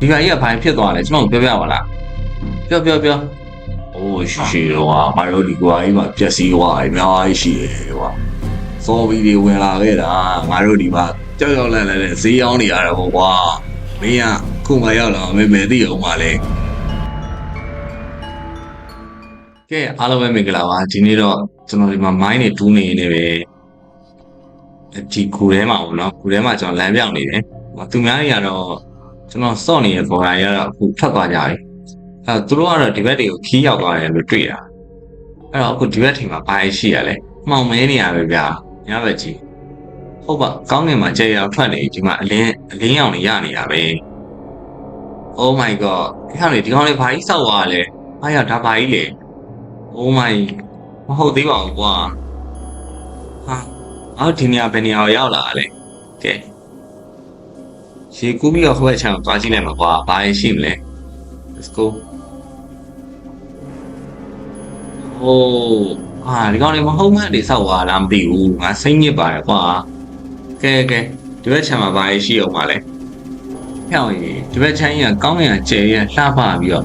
ဒီကကြီးကဘာဖြစ်သွားလဲကျွန်တော်ပြောပြပါလားပြောအိုးရှိတော့ငါတို့ဒီကွာကြီးမှာပျက်စီးသွားအများကြီးရှိတယ်ကွာစော်ဘီတွေဝင်လာခဲ့တာငါတို့ဒီမှာကြောက်ရောက်လန့်လန့်နဲ့ဈေးရောင်းနေရတာပေါ့ကွာမင်းကခုမှရောက်လာမယ်သိအောင်ပါလေကဲအားလုံးပဲမင်္ဂလာပါဒီနေ့တော့ကျွန်တော်ဒီမှာမိုင်းနေတူးနေနေပဲဒီကူထဲမှာပေါ့နော်ကူထဲမှာကျွန်တော်လမ်းပြောင်းနေတယ်သူများတွေကတော့ကျွန်တော်စော့နေတဲ့ပေါ်လာရတော့အခုထွက်သွားကြပြီသူတို့ကတော့ဒီဘက်တွေကိုခီးရောက်သွားတယ်လို့တွေ့တာအဲ့တော့အခုဒီဘက်ထိမှာဘာရှိရလဲမှောင်မဲနေရပဲဗျာညဘက်ကြီးဟုတ်ပါကောင်းငင်မှာကြဲရောက်ထွက်နေဒီမှာအလင်းရောင်နေရနေတာပဲ Oh my god ဒီကောင်လေးဘာကြီးစောက်သွားလဲအားရဒါဘာကြီးလေ Oh my မဟုတ်သေးပါဘူးကွာဟာအော်ဒီနေရာဘယ်နေရာရောက်လာလဲကဲရေကူးပြီးတော့ဟိုဘက်ချမ်းသွားကြည့်လိုက်မှာကွာဘာရှိမလဲ Let's go โอ้ဒီကောင်လေးမဟုတ်မှနေဆောက်သွားလားမသိဘူးငါစိတ်ညစ်ပါတယ်ကွာကဲဒီဘက်ချမ်းမှာဘာရှိအောင်ပါလဲဟဲ့ဒီဘက်ချမ်းကြီးကကောင်းငင်ကကျဲရလှပပြီးတော့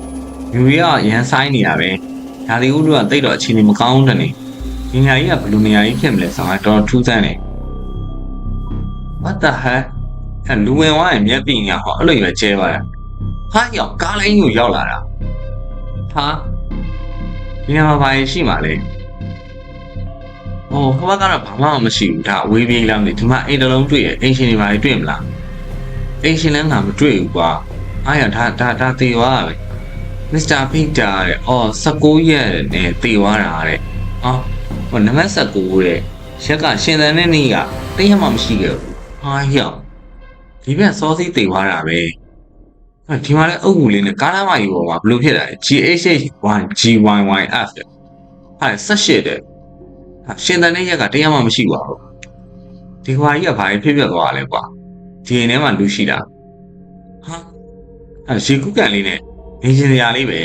ယူရရန်ဆိုင်နေတာပဲဒါဒီဥတို့ကတိတ်တော့အခြေအနေမကောင်းတဲ့နေဒီနေရာကြီးကဘယ်လိုနေရာကြီးဖြစ်မလဲဆိုတာတော်ထူးဆန်းနေ What the heck လူဝင်သွားရင်မျက်ပြင်းရဟောအဲ့လိုရွယ်ကျဲပါလားဟာရောက်ကားလိုင်းကိုရောက်လာတာဟာဒီနေရာမှာဘာရှိမှလဲဟိုဘက်ကတော့ဘာမှမရှိဘူးဒါအဝေးပြေးလာနေဒီမှာအိမ်တစ်လုံးတွေ့ရအိမ်ရှင်တွေဘာတွေတွေ့မလားအိမ်ရှင်လည်းငါမတွေ့ဘူးကွာအားရဒါတေသွားပဲMr. Peter တဲ့19ရက်နဲ့တေသွားတာတဲ့ဟိုနံပါတ်19တဲ့ရက်ကရှင်သန်တဲ့နေ့ကတရက်မှမရှိခဲ့ဘူးဟာရောက်ဒီဘက်စောစီးတေသွားတာပဲဒီမှာလည်းအုပ်ကူလေးနဲ့ကားလမ်းမကြီးပေါ်မှာဘယ်လိုဖြစ်တာလဲ GHH1 GYYF တဲ့18တဲ့ရှင်သန်တဲ့ရက်ကတရက်မှမရှိပါဘူးဒီခွာကြီးကဘာဖြစ်သွားလဲကွာဒီအိမ်ထဲမှာလူရှိတာဟာရေကူးကန်လေးနဲ့အင်ဂျင်နီယာလေးပဲ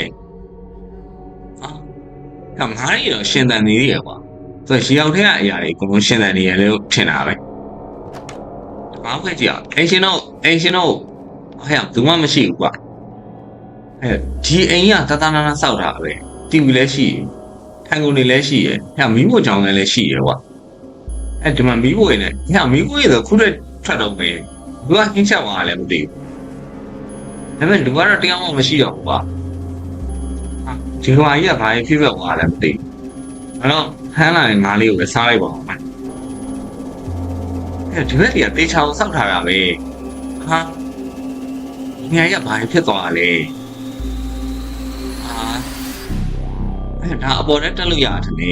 ငါးရီတော့ရှင်သန်နေရကွာဆိုတော့ရေရောက်ထဲကအရာတွေအကုန်လုံးရှင်သန်နေရလို့ထင်တာပဲဘာခွဲကြည့်အောင်အင်ရှင်တို့ဟဲ့ဘူးမှမရှိဘူးကွာဒီအိမ်ကတနာစောက်တာပဲတီဗီလည်းရှိထိုင်ကုန်တွေလည်းရှိရဟဲ့မီးဖို့ကြောင်လည်းရှိရကွာဒီမှာမီးဖို့ရနဲ့ဟဲ့မီးဖို့ရဆိုခုတည်းထွက်တော့မယ်သူကဟင်းချက်သွားလည်းမသိဘူးဒါပေမဲ့လူကတော့တရားမှမရှိတော့ဘူးကွာဒီကောင်ကြီးကဘာဖြစ်သွားလဲမသိဘူးအဲ့တော့ဟမ်းလာတဲ့ငါးလေးကိုလည်းစားလိုက်ပါဦးဒီဘက်ကြီးကတေချာအောင်စောက်ထားတာပဲဟာဒီညာကြီးကဘာဖြစ်သွားလဲဒါအပေါ်နဲ့တက်လို့ရတယ်လေ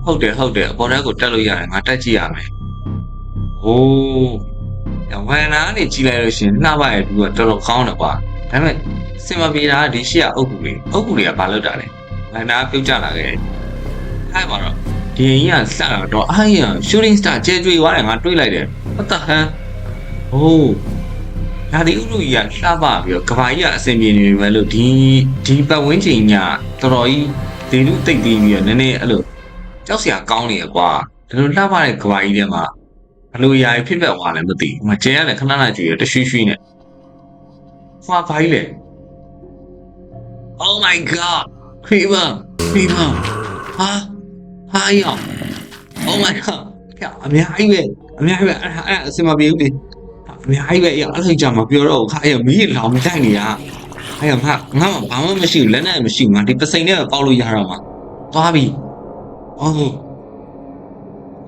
ဟုတ်တယ်အပေါ်နဲ့ကိုတက်လို့ရတယ်ငါတက်ကြည့်ရမယ်ဟိုးဝန်နာနေကြည့်လိုက်လို့ရှင်နှားပါရဲ့သူကတော်တော်ကောင်းတယ်ကွာဒါပေမဲ့စင်မပြေတာဒီရှေ့ကအုပ်ကူတွေကဘာလုပ်တာလဲဝန်နာပြုတ်ကြလာခဲ့အဲ့ပါတော့ဒီရင်ကြီးကစတာတော့အားရ shooting star ကျဲကျွေးသွားတယ်ငါတွေးလိုက်တယ်what the hell ဟိုးဒါဒီဥလူကြီးကလှပပြီးတော့ကဘာကြီးကအစင်ပြေနေပြီလို့ဒီပတ်ဝန်းကျင်ကတော်တော်ကြီးဒီလူတိတ်ပြီးတော့နည်းနည်းအဲ့လိုကြောက်စရာကောင်းနေရကွာဒါလိုလှပတဲ့ကဘာကြီးထဲမှာဘလို့အရာဖြစ်သွားလဲမသိဘူးငါကျဲရတယ်ခဏကြည့်ရတရွှေ့နဲ့ဖွာဘာကြီးလဲ Oh my god Creeper ဟာယော Oh my god အများကြီးပဲအဲ့အစမပြေဘူးလေအများကြီးပဲအဲ့လိုကြမှာပြောတော့ခါအဲ့မီးလောင်မတိုက်နေတာအဲ့ငါဘာမှမရှိဘူးလက်နဲ့မရှိဘူးငါဒီပစိန်နဲ့ပေါက်လို့ရတော့မှာသွားပြီ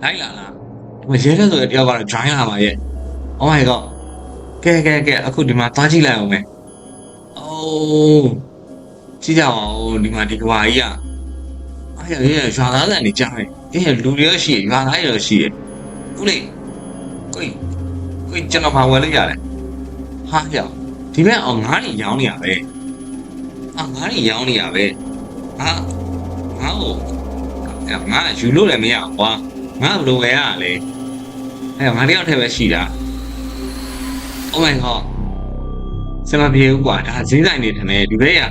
လိုက်လာလားဒီရဲတဲ့ဆိုတယောက်ကတော့ join လာပါရဲ့ Oh my god ကဲအခုဒီမှာသွားကြည့်လိုက်အောင်မယ်ကြည့်ကြအောင်ဒီမှာဒီကွာကြီးကအဲ့ရွာသားတွေကြားတယ်လူတွေရှိရွာသားတွေရှိခုလေကိုကျွန်တော်ဘာဝယ်လိုက်ရတယ်ဟာကြောင်ဒီဘက်အောင်ငါးနေရောင်းနေရပဲငါးနေရောင်းနေရပဲငါယူလို့လည်းမရဘူးကွာငါဘယ်လိုဝယ်ရလဲငါတယောက်တည်းပဲရှိတာ Oh my god စမပြေဘူးကွာဒါဈေးဆိုင်နေတယ်ဒီဘက်က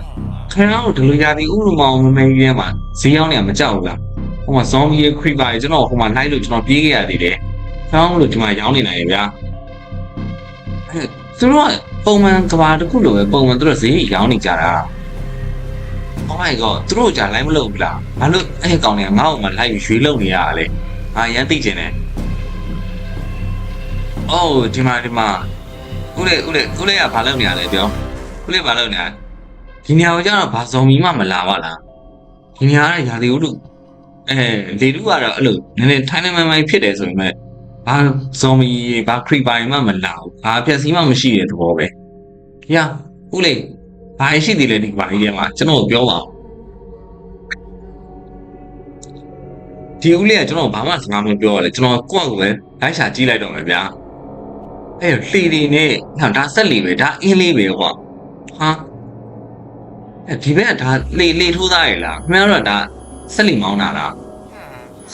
ခဏတော့ဒီလိုရာသီဥတုမောင်မမေးရဲမှာဈေးရောက်နေမှာမကြောက်ဘူးလားဟိုမှာ zombie creeper ကျွန်တော်ဟိုမှာလိုက်လို့ကျွန်တော်ပြေးခဲ့ရသေးတယ်ဆောင်းလို့ဒီမှာရောင်းနေနိုင်ရဗျာသူတို့က ပုံမှန်ကဘာတစ်ခုလိုပဲပုံမှန်သူတို့ဈေးရောင်းနေကြတာ Oh my god သူတို့ကြာလိုက်မလုပ်ဘူးလားဘာလို့အဲ့ကောင်တွေကငါ့ကိုမှလိုက်ရွေးလုံနေရတာလဲငါရမ်းသိချင်တယ်အော်ဒီမှာဦးလေးကဘာလုပ်နေရလဲပြောဦးလေးဘာလုပ်နေရဒီနေရာကိုကျတော့ဘာဇော်မီမှမလာပါလားဒီနေရာကရာသီဥတုလေတုကတော့အဲ့လိုနည်းနည်းထိုင်းနေမှဖြစ်တယ်ဆိုရင်မဲ့ဘာဇော်မီဘာခရီပါမှမလာဘူးဘာဖြက်စီးမှမရှိတဲ့သဘောပဲဒီဟာဦးလေးဘာရှိသေးလဲဒီဘာကြီးထဲမှာကျွန်တော်ပြောပါဦးဒီဦးလေးကကျွန်တော်ဘာမှစကားမပြောရလေကျွန်တော်ကိုယ့်အကူပဲလိုက်ရှာကြည့်လိုက်တော့မယ်ဗျာအဲ့လှီတွေနဲ့ဟာဒါဆက်လီပဲဒါအင်းလေးပဲကွာဟာဒီဘက်ကဒါလေထိုးသားရလားခင်ဗျားတို့ကဒါဆက်လီမောင်းတာလား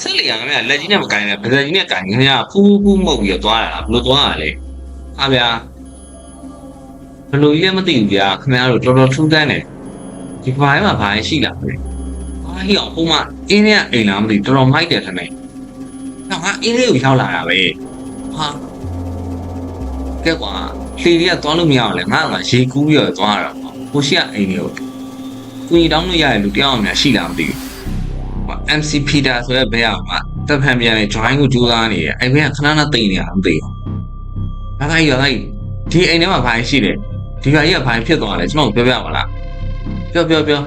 ဆက်လီကခင်ဗျာလက်ကြီးနဲ့မကိုင်းနဲ့ဗဇက်ကြီးနဲ့ကိုင်းခင်ဗျာဖူးမှုတ်ပြီးတော့သွားတာလားဘယ်လိုသွားတာလဲဟာဗျာဘယ်လိုကြီးလဲမသိဘူးဗျာခင်ဗျားတို့တော်တော်ထူးတန်းတယ်ဒီဘာမှဘာရှိလားဗျာဟာဟိအောင်ဟိုမှာအင်းနဲ့အိမ်လားမသိတော်တော်မိုက်တယ်ထင်တယ်တော့ငါအင်းလေးကိုရောက်လာတာပဲဟာကဲကွာလှီတွေကသွားလို့မရအောင်လဲငါကရေကူးပြီးတော့သွားတာကိုရှိကအိမ်တွေကိုကိုကြီးတောင်းလို့ရတဲ့လူတယောက်မှရှိလားမသိဘူး MC Peter ဆိုတဲ့ဘဲကမှတပ်ဖန်ပြန်နေ join ကိုကြိုးစားနေတယ်အဲ့ဘဲကခဏတိတ်နေတာမသိဘူးဒါကကြီးဒီအိမ်ထဲမှာဘာရှိလဲဒီကကြီးကဘာဖြစ်သွားလဲကျွန်တော်ပြောပြပါလားပြော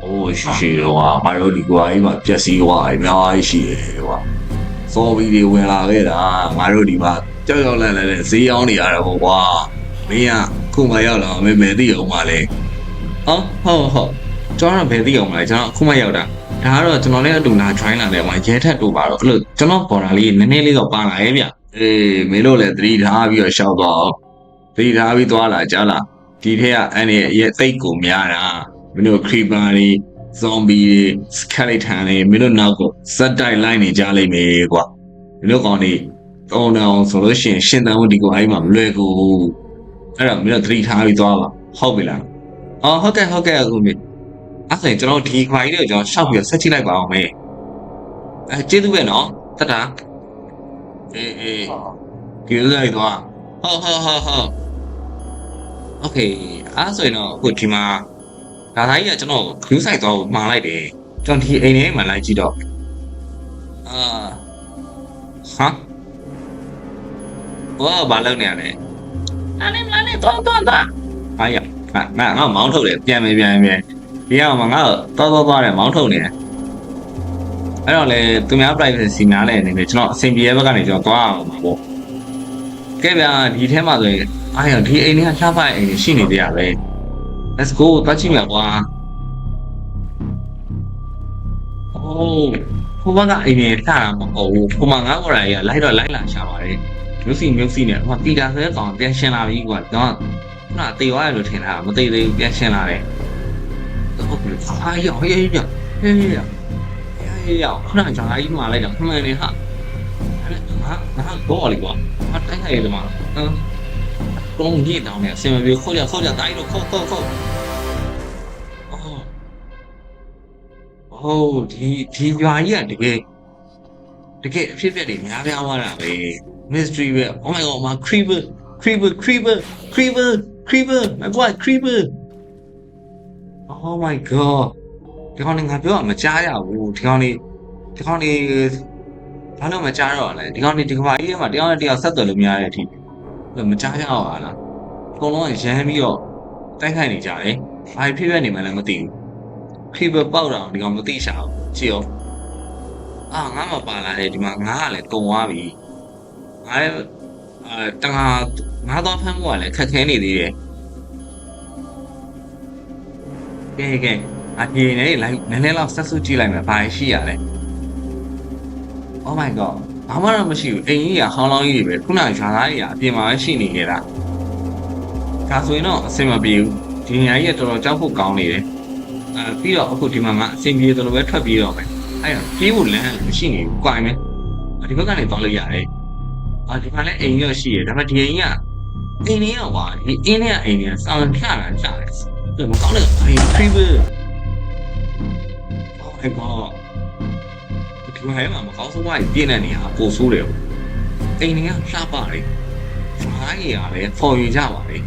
အိုးရှိတော့ငါတို့ဒီကွာကြီးမှာပြက်စီးသွားအများကြီးရှိတယ်ကွာစော်ဘီတွေဝင်လာခဲ့တာငါတို့ဒီမှာကြောက်လန့်ဈေးရောင်းနေရတာပေါ့ကွာမင်းကခုမှရောက်လာမဲသိအောင်ပါလေဟုတ်ကျွန်တော်ဘယ်သိအောင်မလဲကျွန်တော်အခုမှရောက်တာဒါကတော့ကျွန်တော်လည်းအတူလာ join လာတယ်မှာရဲထက်တို့ပါတော့အဲ့လိုကျွန်တော် border လေးနည်းနည်းလေးတော့ပါလာရဲ့ဗျအေးမင်းတို့လည်းသတိထားပြီးတော့ရှောက်သွားအောင်သတိထားပြီးသွားလာကြားလာဒီထက်ကအဲ့ဒီရဲ့သိတ်ကိုများတာမင်းတို့ creeper တွေ zombie တွေ skeleton တွေမင်းတို့နောက်ကိုဇက်တိုက်လိုက်နေကြလိမ့်မယ်ကွာမင်းတို့ကောင်တွေတောင်းတောင်ဆိုလို့ရှိရင်ရှင်းတန်းဝင်ဒီကိုအဲ့မှာမလွယ်ကူအဲ့တော့မင်းတို့သတိထားပြီးသွားပါဟုတ်ပြီလားအော်ဟုတ်ကဲ့အခုမြင်အဲ့ဆိုရင်ကျွန်တော်ဒီခွာကြီးတွေကိုကျွန်တော်ရှောက်ပြီးဆက်ကြည့်လိုက်ပါအောင်မေကျေးဇူးပဲနော်တတ်တာအေးဒီလိုလိုက်သွားဟုတ်โอเคအဲ့ဆိုရင်တော့အခုဒီမှာဒါသားကြီးကကျွန်တော် view site သွားမှာလိုက်တယ်ကျွန်တော်ဒီအိမ်ထဲမှာလိုက်ကြည့်တော့ဟာဘာလုပ်နေရလဲအဲ့မလားနဲ့တော့အားရငါမောင်းထုတ်တယ်ပြန်ဒီကမှငါတော့တယ်မောင်းထုတ်နေတယ်အဲ့တော့လေသူများ privacy နားလဲနေတယ်ကျွန်တော်အဆင်ပြေတဲ့ဘက်ကနေကျွန်တော်သွားအောင်ပါပေါ့ကဲဗျာဒီထဲမှာဆိုရင်အားရဒီအိမ်တွေကလှပအိမ်တွေရှိနေသေးရပဲ let's go သွားကြည့်မြကွာဟိုဘကအိမ်တွေလှတာမဟုတ်ဘူးဟိုမှာငါ့ဘော်ရာကြီးကလိုက်လာရှာပါတယ်မျိုးစီနဲ့ဟိုပီတာဆိုတဲ့ကောင်ပြန်ရှင်းလာပြီကွာတော့ခုနတေသွားရလို့ထင်တာမသေးသေးဘူးပြန်ရှင်းလာတယ်ဟုတ်ပြီအားရဟေးခုနကြောင်ကြီးမှာလိုက်တော့မှန်နေဟာငါဘော်လီကွာတိုင်းခိုင်တယ်မှာတုံးကြီးတောင်းနေအစင်မပြေခေါ်ကြတိုင်းတော့ခေါ်ဒီရွာကြီးကတကယ်အဖြစ်ပြက်တွေများပြားသွားတာပဲ mystery ပဲ oh my god မှာ creeper my god creeper oh my god ဒီကောင်ငါပြောမကြားရဘူးဒီကောင်ဘာလို့မကြားတော့လဲဒီကောင်ဒီကဘာကြီးထဲမှာတယောက်နဲ့တယောက်ဆက်သွယ်လို့မရတဲ့အထိမကြားရအောင်လားအကုန်လုံးရမ်းပြီးတော့တိုက်ခိုက်နေကြတယ်ဘာဖြစ်နေမှလည်းမသိဘူး creeper ပေါက်တာဒီကောင်မသိရှာဘူးကြည့်ရောငါမပါလာတယ်ဒီမှာငါကလည်းကုံသွားပြီငါလည်းငါတော့ဖမ်းဖို့ကလည်းခက်ခဲနေသေးတယ်ကဲအပြေနေလိုက်နည်းနည်းလောက်ဆက်စုကြည့်လိုက်မယ်ဘာရှိရလဲ oh my god ဘာမှတော့မရှိဘူးအိမ်ကြီးကဟောင်းလောင်းကြီးတွေပဲခုနရွာသားတွေကအပြင်မှာရှိနေကြတာဒါဆိုရင်တော့အဆင်မပြေဘူးဒီနေရာကြီးကတော်တော်ကြောက်ဖို့ကောင်းနေတယ်ပြီးတော့အခုဒီမှာငါအဆင်ပြေတယ်လို့ပဲထွက်ပြေးတော့မယ်အဲ့တော့ပြေးဖို့လမ်းမရှိနေဘူးကြွိုင်မယ်ဒီဘက်ကနေသွားလို့ရတယ်ဒီမှာလည်းအိမ်ရောရှိရဒါပေမဲ့ဒီအိမ်ကအိမ်လေးတော့ကွာဒီအင်းနဲ့အိမ်နဲ့စောင်းဖြတ်တယ်မကောင်းတဲ့အိမ် creeper oh my god ဒီမှာလည်းမကောင်းဆုံးဘာပြင်းနေနေတာပိုဆိုးတယ်အိမ်တွေကလှပတယ်ဖားကြီးရလည်းဖော်ယူကြပါလေ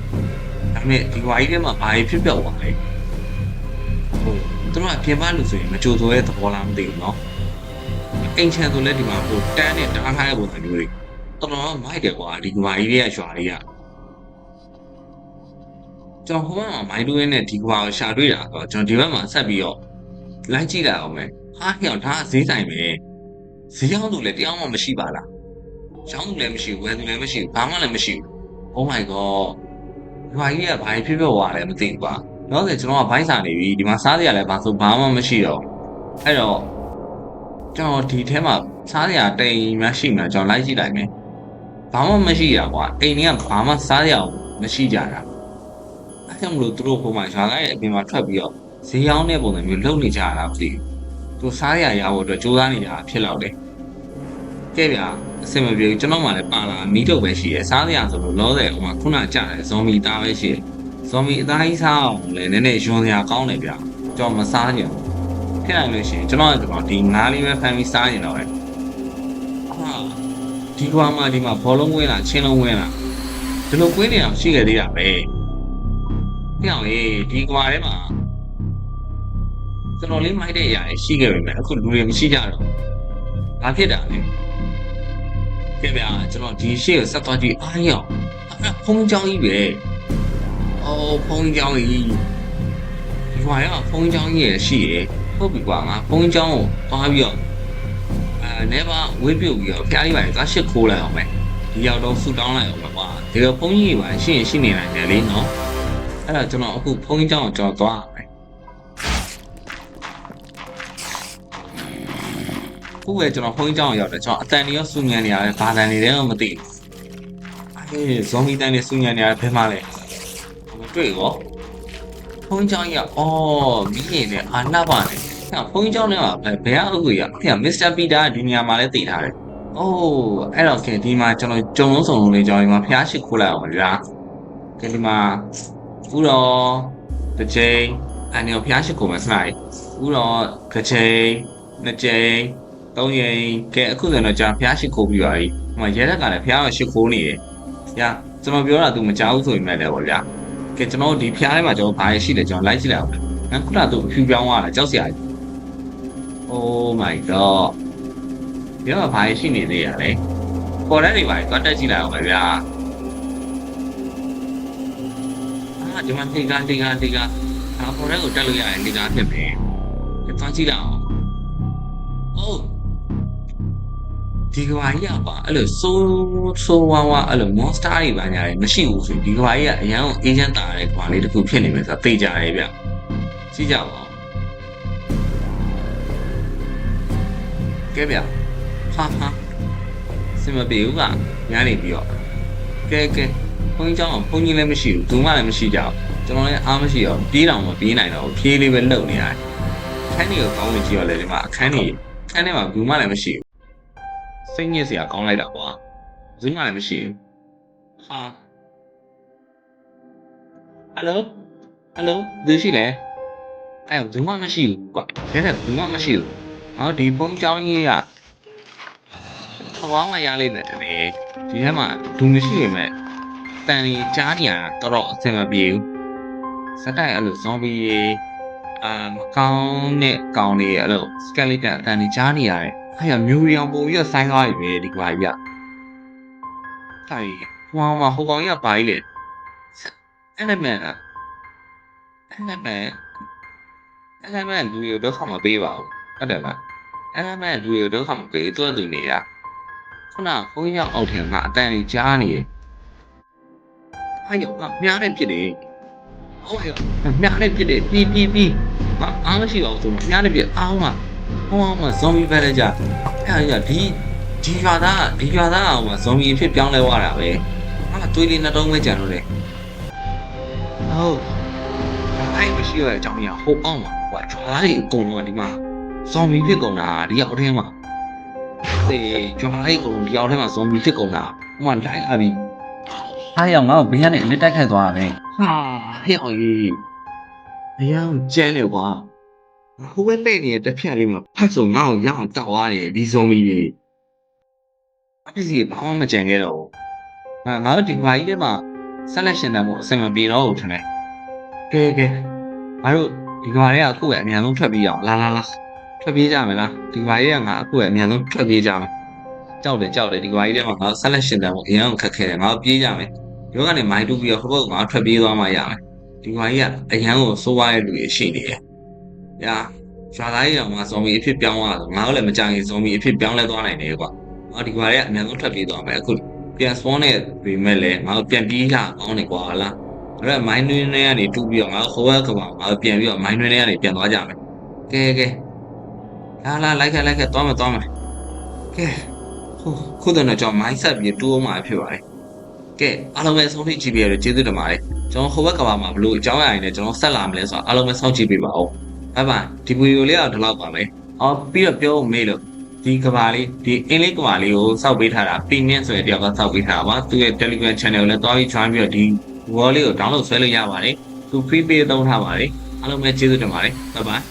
မဲ့ဒီကွာကြီးထဲမှာဘာဖြစ်ပြောက်သွားလဲဟိုသူတို့ကပြင်ပလို့ဆိုရင်မကြိုဆိုတဲ့သဘောလားမသိဘူးเนาะအိမ်ချန်ဆိုလဲဒီမှာဟိုတန်းနဲ့တားထားတဲ့ပုံစံမျိုးတွေတော်တော်မိုက်တယ်ကွာဒီကွာကြီးတွေကရွာလေးကကျွန်တော်ဟိုဘက်မှာမိုင်းတူးရင်းနဲ့ဒီကွာကိုရှာတွေ့တာဆိုတော့ကျွန်တော်ဒီဘက်မှာဆက်ပြီးတော့လိုက်ကြည့်လိုက်အောင်မယ်ဟာဟိုဒါဈေးဆိုင်ပဲဈေးရောက်လို့လည်းတရားမှမရှိပါလားရောင်းလို့လည်းမရှိဘူးဝယ်လို့လည်းမရှိဘူးဘာမှလည်းမရှိဘူး Oh my god ဒီကွာကြီးကဘာဖြစ်ပြောသွားလဲမသိဘူးကွာတော့ဆိုကျွန်တော်ကဘိုင်းစာနေပြီဒီမှာစားစရာလည်းဘာဆိုဘာမှမရှိတော့အဲ့တော့ကျွန်တော်ဒီထဲမှာစားစရာတိမ်မှရှိမှကျွန်တော်လိုက်ကြည့်လိုက်မယ်ဘာမှမရှိရကွာအိမ်တွေကဘာမှစားစရာမရှိကြတာအဲ့ကြောင့်မလို့သူတို့ဟိုမှာရွာလိုက်ရဲ့အပြင်မှာထွက်ပြီးတော့ဈေးရောင်းတဲ့ပုံစံမျိုးလုပ်နေကြတာမသိဘူးသူစားရရဖို့အတွက်ကြိုးစားနေတာဖြစ်တော့တယ်ကဲဗျာအဆင်မပြေဘူးကျွန်တော်မှလည်းပါလာမီးတုပ်ပဲရှိရယ်စားစရာဆိုလို့လောဆယ်ဟိုမှာခုနကြားတယ်ဇွန်မီသားပဲရှိရယ်ဇွန်မီအသားကြီးစားအောင်လည်းနည်းနည်းယွန်စရာကောင်းတယ်ဗျာကျွန်တော်မစားချင်ဘူးဖြစ်နိုင်လို့ရှိရင်ကျွန်တော်ဒီငါးလေးပဲဖမ်းပြီးစားရင်တော့ပဲဟာဒီကွာမှဒီမှာဘောလုံးဝင်းလာချင်းလုံးဝင်းလာဒီလိုကွင်းနေအောင်ရှိခဲ့သေးတာပဲပြောင်းရေးဒီကွာထဲမှာကျွန်တော်လေးမိုက်တဲ့အရာရှိခဲ့ပြီမဲ့အခုလူတွေမရှိကြတော့ဘာဖြစ်တာလဲကဲဗျာကျွန်တော်ဒီရှေ့ကိုဆက်သွားကြည့်အားရအောင်ဖုန်းကြောင်းကြီးပဲအော်ဖုန်းကြောင်းကြီးဒီကွာကဖုန်းကြောင်းကြီးရရှိရဟုတ်ပြီကွာငါဖုန်းကြောင်းကိုသွားပြီးတော့နေပါဝေးပြုတ်ပြီးတော့ဖျားလေးပါသွားရှစ်ခိုးလိုက်အောင်မယ်ဒီရောက်တော့ဆူတောင်းလိုက်အောင်ပါကွာဒီတော့ဖုန်းကြီးပါရှိရင်ရှိနေနိုင်တယ်လေနော်အဲ့တော့ကျွန်တော်အခုဖုန်းကြောင်းကိုကြော်သွားမယ်ခုပဲကျွန်တော်ဖုန်းကြောင်းရောက်တယ်ကျွန်တော်အတန်တွေရောစူညံနေရတယ်ဘာတန်တွေလဲတော့မသိဘူးအေးဇွန်မီတန်တွေစူညံနေရတယ်ဘယ်မှလဲမတွေ့ရောဖုန်းကြောင်းရအော်မီးနေနဲ့အာနာပါနဲ့ဖုန်းကြောင်းနဲ့ဘယ်ကအုပ်ကြီးရခင်မစ္စတာပီတာဒီနေရာမှာလည်းတည်ထားတယ်အိုးအဲ့တော့ခင်ဒီမှာကျွန်တော်ကြုံလုံးစုံလုံးလေးကြောင်းဒီမှာဖျားရှိခိုးလိုက်အောင်ဗျာခင်ဒီမှာဥတော်တစ်ချိန်အနေနဲ့ဖျားရှိခိုးမယ်စလိုက်ဥတော်တစ်ချိန်နှစ်ချိန်သုံးချိန်ကဲအခုဆိုတော့ကြာဖျားရှိခိုးပြီးပါပြီဟိုမှာရဲတက်ကလည်းဖျားရှိခိုးနေတယ်ညာကျွန်တော်ပြောတာ तू မကြောက်ဘူးဆိုရင်လည်းပေါ့ဗျာကဲကျွန်တော်ဒီဖျားထဲမှာကျွန်တော်ဘာရရှိလဲကျွန်တော်လိုက်ကြည့်လိုက်အောင်ငါခုနက तू ဖြူပြောင်းသွားတာကြောက်စရာ Oh my god ဒီတော့ဘာရှိနေသေးရလဲပေါ်တဲ့တွေပါသွားတက်ကြည့်လိုက်အောင်ပဲဗျာဒီမှာတေကာဒါပေါ်တဲ့ကိုတက်လို့ရတယ်တေကာဖြစ်မယ်သွားကြည့်လိုက်အောင်Ohဒီကဘာကြီးကပါအဲ့လိုဆိုးဝါးအဲ့လို monster တွေပါညာတယ်မရှိဘူးဆိုဒီကဘာကြီးကအရန်ကို agent တာတဲ့ကွာလေးတစ်ခုဖြစ်နေမယ်ဆိုတာသိကြတယ်ဗျကြည့်ကြပါဦးကဲဗျဟာစင်မပြေဘူးကညားနေပြီးတော့ကဲဘုန်းကြီးကျောင်းကဘုန်းကြီးလည်းမရှိဘူးသူမှလည်းမရှိကြဘူးကျွန်တော်လည်းအားမရှိတော့ပြေးတော့မပြေးနိုင်တော့ဘူးဖြေးလေးပဲလှုပ်နေရတယ်အခန်းကြီးကိုကောင်းနေကြည့်ရလဲဒီမှာအခန်းထဲမှာဘူးမှလည်းမရှိဘူးစိတ်ညစ်စရာကောင်းလိုက်တာကွာဇင်းမှလည်းမရှိဘူးဟာဟယ်လိုဒီရှိလဲအဲ့ဇင်းမှမရှိဘူးကွာဒါနဲ့ဘူးမှမရှိဘူးဟောဒီဘုန်းကျောင်းကြီးကထောင်းလိုက်ရလိမ့်မယ်တကယ်ဒီထဲမှာဒူမရှိပေမဲ့တန်ကြီးကြားနေရတာတော်အဆင်မပြေဘူးစက်တိုက်အဲ့လိုဇွန်ဘီမကောင်းတဲ့ကောင်တွေအဲ့လိုစကယ်လီတန်အတန်ကြီးကြားနေရတယ်အဲ့ရမြူရီအောင်ပုံပြီးတော့ဆိုင်းသွားပြီပဲဒီကွာကြီးကတိုင်ဟိုကောင်ကြီးကပါကြီးလေအဲ့လည်းမဲ့လူရတော့ခမပေးပါဘူးဟုတ်တယ်လားအဲ့လည်းမဲ့လူရတော့ခမပေးသူ့သူနေရခုနဘုန်းကြီးရောက်အောက်ထင်ကအတန်ကြီးကြားနေတယ်အဲ့ရောမြားတဲ့ဖြစ်တယ်ဟုတ်ရောမြားတဲ့ဖြစ်တယ်ပြီးအားမရှိပါဘူးသူမြားတဲ့ဖြစ်အားမဟောမှာဇွန်ဘီပဲလေကြာအဲ့ဒါဒီရွာသားအောင်မှာဇွန်ဘီအဖြစ်ပြောင်းလဲသွားတာပဲဟာတွေးလေးနှစ်တုံးပဲကြံလို့လေဟုတ်အဲ့မရှိရတဲ့အကြောင်းကြီးဟိုအောင်မှာဟိုရွာသားတွေအကုန်လုံးကဒီမှာဇွန်ဘီဖြစ်ကုန်တာဒီရောက်ထဲမှာသေရွာသားတွေအကုန်ဒီရောက်ထဲမှာဇွန်ဘီဖြစ်ကုန်တာဟိုမှာလိုက်လာပြီအားရောငါ့ကိုဘေးကနေအနစ်တိုက်ခတ်သွားတာပဲဟာဟဲ့အောင်ကြီးအရန်ကျဲလေကွာဟိုဘက်တဲ့နေတဲ့ဖြတ်လေးမှာဖတ်ဆိုငါ့ကိုရအောင်တောက်သွားတယ်ဒီဇုံမီတွေအဲ့ဒီဘာမှမကြံခဲ့တော့ဘူးငါတို့ဒီဘာကြီးထဲမှာ ဆက်လက်ရှင်တန်ဖို့အဆင်မပြေတော့ဘူးထင်တယ်ကဲငါတို့ဒီကဘာတွေကအခုပဲအမြန်ဆုံးထွက်ပြေးအောင်လာထွက်ပြေးကြမယ်လားဒီကဘာတွေကငါအခုပဲအမြန်ဆုံးထွက်ပြေးကြမယ်ကြောက်တယ်ဒီကဘာကြီးထဲမှာငါဆက်လက်ရှင်တန်ဖို့အရင်ကခက်ခဲတယ်ငါပြေးကြမယ်ဒီဘက်ကနေမိုင်းတူးပြီးတော့ဟိုဘက်ငါထွက်ပြေးသွားမှရမယ်ဒီကဘာကြီးကအရန်ကိုစိုးရတဲ့လူတွေရှိနေတယ်ညာရွာသားကြီးကငါဇွန်ဘီအဖြစ်ပြောင်းသွားတော့ငါတို့လည်းမကြခင်ဇွန်ဘီအဖြစ်ပြောင်းလဲသွားနိုင်တယ်ကွာငါဒီကဘာတွေကအမြန်ဆုံးထွက်ပြေးသွားမယ်အခုပြန် spawn နဲ့ပြင်မဲ့လဲငါတို့ပြန်ပြေးလာအောင်နေကွာလားအဲ့ဒါမိုင်းတွင်းထဲကနေတူးပြီးတော့ငါတို့ဟိုဘက်ကဘာငါတို့ပြန်ပြီးတော့မိုင်းတွင်းထဲကနေပြန်သွားကြမယ်ကဲလာလိုက်ခဲ့သွားမယ်ကဲခုတော့ကျွန်တော်မိုင်းဆက်ပြီးတူးအောင်မှာဖြစ်ပါတယ်ကဲအားလုံးပဲဆုံးဖြတ်ကြည့်ပြီးတော့ကျေးဇူးတင်ပါတယ်ကျွန်တော်ဟိုဘက်ကဘာမှာဘလို့အကြောင်းအရာတွေနဲ့ကျွန်တော်ဆက်လာမလဲဆိုတော့အားလုံးပဲစောင့်ကြည့်ပေးပါဦးဘိုင်ဒီဗီဒီယိုလေးတော့ဒီလောက်ပါမယ်ပြီးတော့ပြောမေးလို့ဒီကဘာလေးဒီအင်္ဂလိပ်ကဘာလေးကိုစောက်ပေးထားတာပင်းနင်းဆိုတဲ့တယောက်ကစောက်ပေးထားတာပါသူရဲ့ Telegram channel ကိုလည်းတွားပြီး join ပြီးတော့ဒီ wall လေးကို download ဆွဲလို့ရပါတယ်သူ free pay သုံးထားပါတယ်အားလုံးပဲကျေးဇူးတင်ပါတယ်ဘိုင်